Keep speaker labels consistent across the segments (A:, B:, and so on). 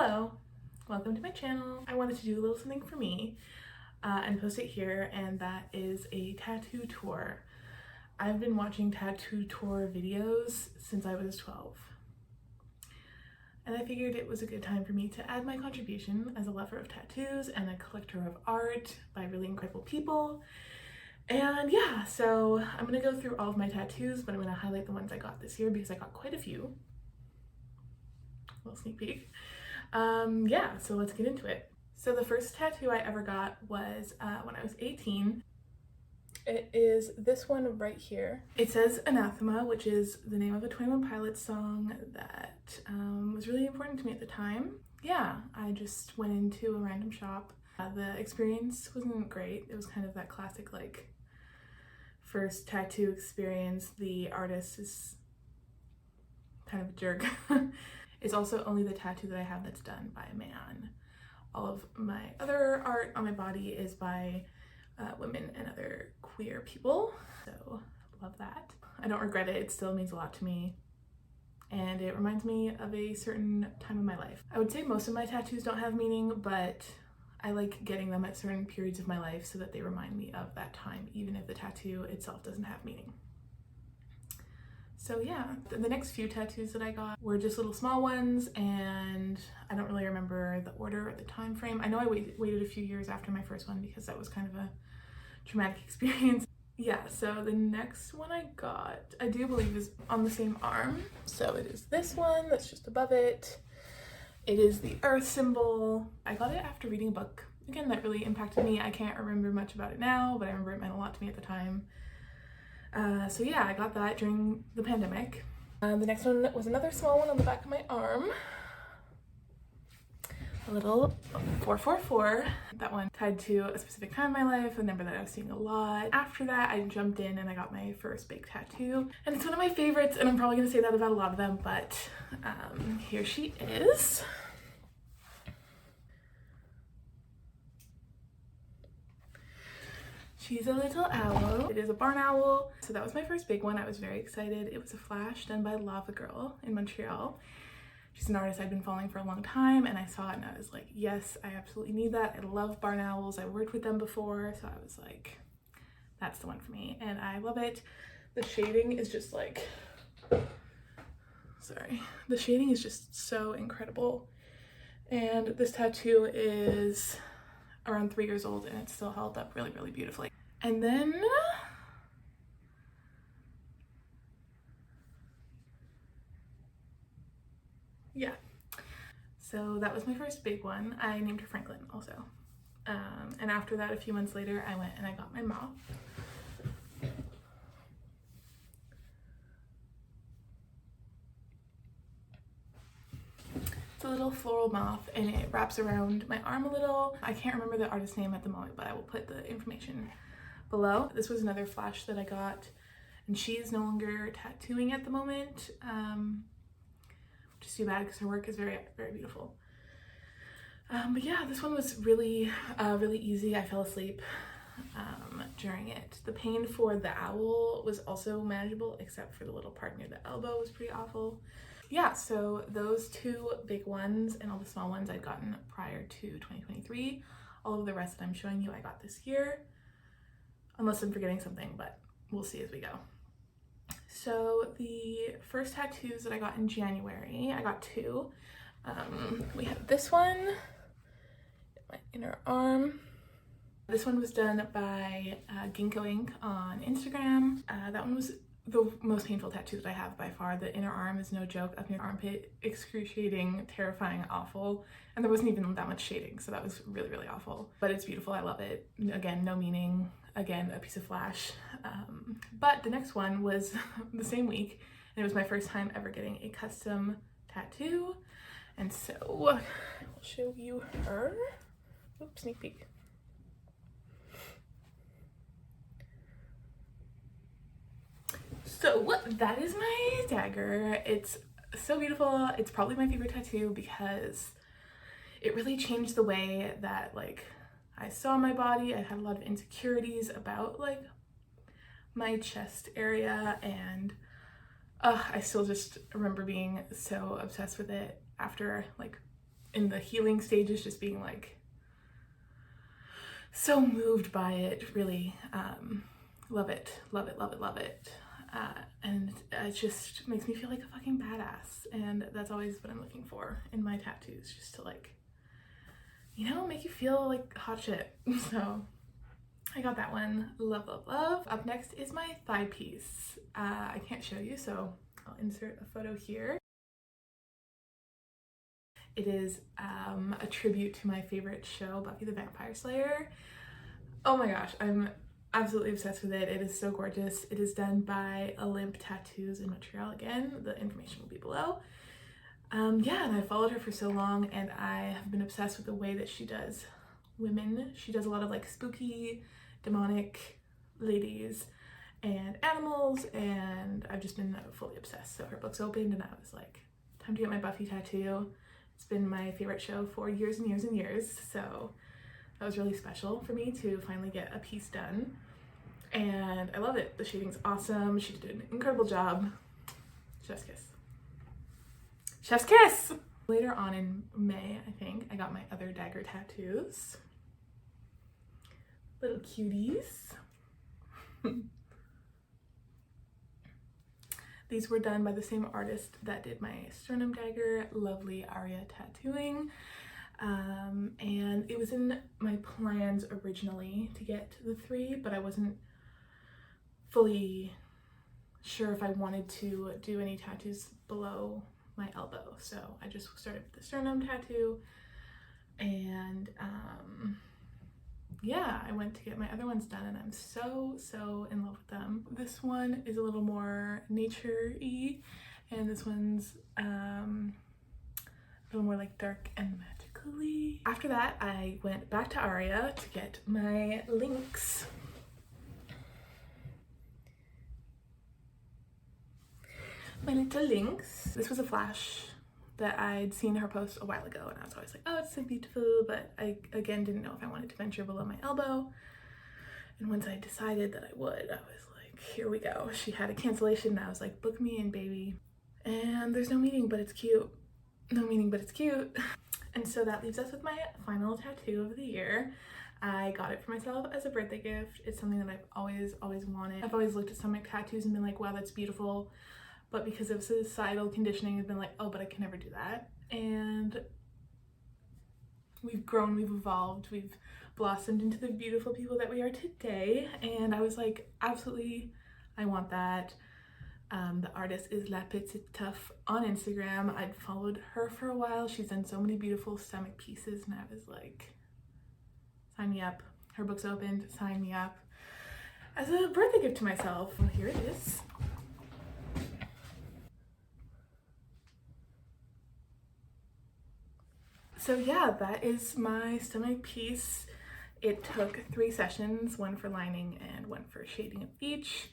A: Hello, welcome to my channel. I wanted to do a little something for me and post it here, and that is a tattoo tour. I've been watching tattoo tour videos since I was 12. And I figured it was a good time for me to add my contribution as a lover of tattoos and a collector of art by really incredible people. And yeah, so I'm gonna go through all of my tattoos, but I'm gonna highlight the ones I got this year because I got quite a few. A little sneak peek. Yeah, so let's get into it. So the first tattoo I ever got was when I was 18. It is this one right here. It says Anathema, which is the name of a 21 Pilots song that was really important to me at the time. Yeah, I just went into a random shop. The experience wasn't great. It was kind of that classic like first tattoo experience. The artist is kind of a jerk. It's also only the tattoo that I have that's done by a man. All of my other art on my body is by women and other queer people, so love that. I don't regret it. It still means a lot to me, and it reminds me of a certain time in my life. I would say most of my tattoos don't have meaning, but I like getting them at certain periods of my life so that they remind me of that time, even if the tattoo itself doesn't have meaning. So yeah, the next few tattoos that I got were just little small ones, and I don't really remember the order or the time frame. I know I waited a few years after my first one because that was kind of a traumatic experience. Yeah, so the next one I got, I do believe is on the same arm. So it is this one that's just above it. It is the earth symbol. I got it after reading a book, again, that really impacted me. I can't remember much about it now, but I remember it meant a lot to me at the time. So yeah, I got that during the pandemic. The next one was another small one on the back of my arm. A little 444. That one tied to a specific time in my life, a number that I was seeing a lot. After that, I jumped in and I got my first big tattoo. And it's one of my favorites, and I'm probably gonna say that about a lot of them, but here she is. She's a little owl. It is a barn owl. So that was my first big one. I was very excited. It was a flash done by Lava Girl in Montreal. She's an artist I'd been following for a long time, and I saw it and I was like, yes, I absolutely need that. I love barn owls. I worked with them before, so I was like, that's the one for me, and I love it. The shading is just like, sorry. The shading is just so incredible. And this tattoo is around 3 years old, and it's still held up really, really beautifully. And then yeah, so that was my first big one. I named her Franklin also. And after that, a few months later, I went and I got my moth. It's a little floral moth, and it wraps around my arm a little. I can't remember the artist's name at the moment, but I will put the information below. This was another flash that I got, and she is no longer tattooing at the moment, which is too bad because her work is very, very beautiful. But yeah, this one was really, really easy. I fell asleep during it. The pain for the owl was also manageable, except for the little part near the elbow was pretty awful. Yeah, so those two big ones and all the small ones I'd gotten prior to 2023. All of the rest that I'm showing you I got this year, unless I'm forgetting something, but we'll see as we go. So the first tattoos that I got in January, I got two. We have this one, my inner arm. This one was done by ginko.ink on Instagram. That one was the most painful tattoo that I have by far. The inner arm is no joke. Up near the armpit, excruciating, terrifying, awful. And there wasn't even that much shading, so that was really, really awful. But it's beautiful, I love it. Again, no meaning. Again, a piece of flash. But the next one was the same week, and it was my first time ever getting a custom tattoo. And so I will show you her. Oops, sneak peek. So that is my dagger. It's so beautiful. It's probably my favorite tattoo because it really changed the way that like I saw my body. I had a lot of insecurities about like my chest area, and I still just remember being so obsessed with it after like in the healing stages, just being like so moved by it, really. Love it, love it, love it, love it. And it just makes me feel like a fucking badass, and that's always what I'm looking for in my tattoos, just to like, you know, make you feel like hot shit. So I got that one. Love, love, love. Up next is my thigh piece. I can't show you, so I'll insert a photo here. It is a tribute to my favorite show, Buffy the Vampire Slayer. Oh my gosh, I'm absolutely obsessed with it. It is so gorgeous. It is done by Tattoos in Montreal. Again, the information will be below. Yeah, and I followed her for so long, and I have been obsessed with the way that she does women. She does a lot of like spooky, demonic ladies and animals, and I've just been fully obsessed. So her book's opened, and I was like, time to get my Buffy tattoo. It's been my favorite show for years and years and years, so that was really special for me to finally get a piece done. And I love it. The shading's awesome. She did an incredible job. Chef's kiss. Chef's kiss! Later on in May, I think, I got my other dagger tattoos. Little cuties. These were done by the same artist that did my sternum dagger, lovely ariatattooing. And it was in my plans originally to get the 3, but I wasn't fully sure if I wanted to do any tattoos below my elbow. So I just started with the sternum tattoo, and yeah, I went to get my other ones done, and I'm so in love with them. This one is a little more nature-y, and this one's a little more like dark and magically. After that, I went back to Aria to get my links. My little links. This was a flash that I'd seen her post a while ago, and I was always like, oh, it's so beautiful, but I again didn't know if I wanted to venture below my elbow. And once I decided that I would, I was like, here we go. She had a cancellation, and I was like, book me in, baby. And there's no meaning, but it's cute. No meaning, but it's cute. And so that leaves us with my final tattoo of the year. I got it for myself as a birthday gift. It's something that I've always wanted. I've always looked at stomach tattoos and been like, wow, that's beautiful. But because of societal conditioning, I've been like, oh, but I can never do that. And we've grown, we've evolved, we've blossomed into the beautiful people that we are today. And I was like, absolutely, I want that. The artist is lapetitetough on Instagram. I'd followed her for a while. She's done so many beautiful stomach pieces, and I was like, sign me up. Her book's opened, sign me up. As a birthday gift to myself. Well, here it is. So yeah, that is my stomach piece. It took 3 sessions, 1 for lining and 1 for shading of each.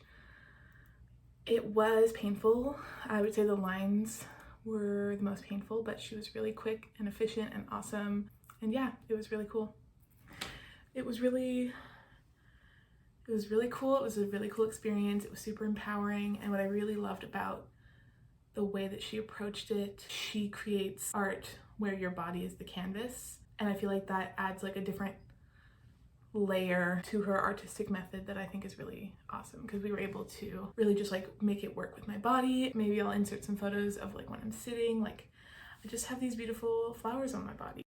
A: It was painful. I would say the lines were the most painful, but she was really quick and efficient and awesome. And yeah, it was really cool. It was really cool. It was a really cool experience. It was super empowering. And what I really loved about the way that she approached it, she creates art where your body is the canvas. And I feel like that adds like a different layer to her artistic method that I think is really awesome, because we were able to really just like make it work with my body. Maybe I'll insert some photos of like when I'm sitting, like I just have these beautiful flowers on my body.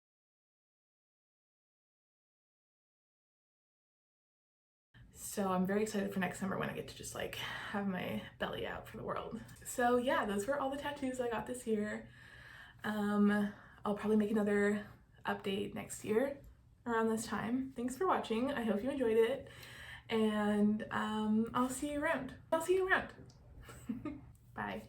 A: So I'm very excited for next summer when I get to just like have my belly out for the world. So yeah, those were all the tattoos I got this year. I'll probably make another update next year around this time. Thanks for watching. I hope you enjoyed it, and I'll see you around. Bye.